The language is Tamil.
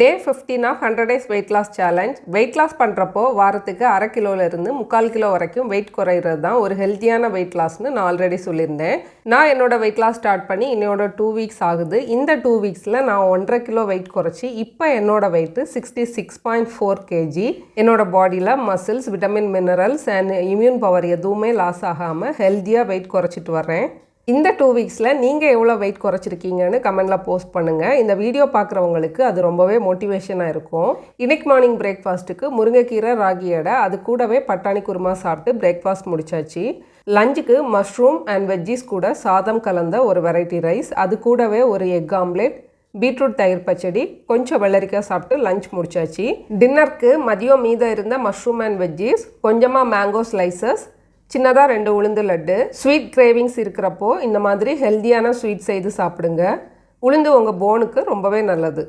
Day 15 of 100 days weight loss challenge. Weight loss பண்ணுறப்போ வாரத்துக்கு 1/2 கிலோலேருந்து 3/4 கிலோ வரைக்கும் வெயிட் குறையிறது தான் ஒரு ஹெல்த்தியான வெயிட் லாஸ்னு நான் ஆல்ரெடி சொல்லியிருந்தேன். நான் என்னோட வெயிட் லாஸ் ஸ்டார்ட் பண்ணி இன்னோட 2 வீக்ஸ் ஆகுது. இந்த 2 வீக்ஸில் நான் 1.5 கிலோ வெயிட் குறைச்சி இப்போ என்னோட வெயிட்டு 66.4 kg. என்னோட பாடியில் muscles, vitamin, minerals and immune power எதுவுமே லாஸ் ஆகாமல் ஹெல்த்தியாக வெயிட் குறைச்சிட்டு வரேன். இந்த 2 வீக்ஸில் நீங்கள் எவ்வளோ வெயிட் குறைச்சிருக்கீங்கன்னு கமெண்டில் போஸ்ட் பண்ணுங்கள். இந்த வீடியோ பார்க்குறவங்களுக்கு அது ரொம்பவே மோட்டிவேஷனாக இருக்கும். இன்னைக்கு மார்னிங் பிரேக்ஃபாஸ்ட்டுக்கு முருங்கைக்கீரை, ராகி அடை, அது கூடவே பட்டாணி குருமா சாப்பிட்டு பிரேக்ஃபாஸ்ட் முடிச்சாச்சு. லஞ்சுக்கு மஷ்ரூம் அண்ட் வெஜ்ஜீஸ் கூட சாதம் கலந்த ஒரு வெரைட்டி ரைஸ், அது கூடவே ஒரு எக் ஆம்லேட், பீட்ரூட் தயிர் பச்சடி, கொஞ்சம் வெள்ளரிக்காய் சாப்பிட்டு லஞ்ச் முடிச்சாச்சு. டின்னருக்கு மதியம் மீதம் இருந்த மஷ்ரூம் அண்ட் வெஜ்ஜீஸ், கொஞ்சமாக மேங்கோ ஸ்லைசஸ், சின்னதாக 2 உளுந்து லட்டு. ஸ்வீட் கிரேவிங்ஸ் இருக்கிறப்போ இந்த மாதிரி ஹெல்த்தியான ஸ்வீட் செய்து சாப்பிடுங்க. உளுந்து உங்கள் போனுக்கு ரொம்பவே நல்லது.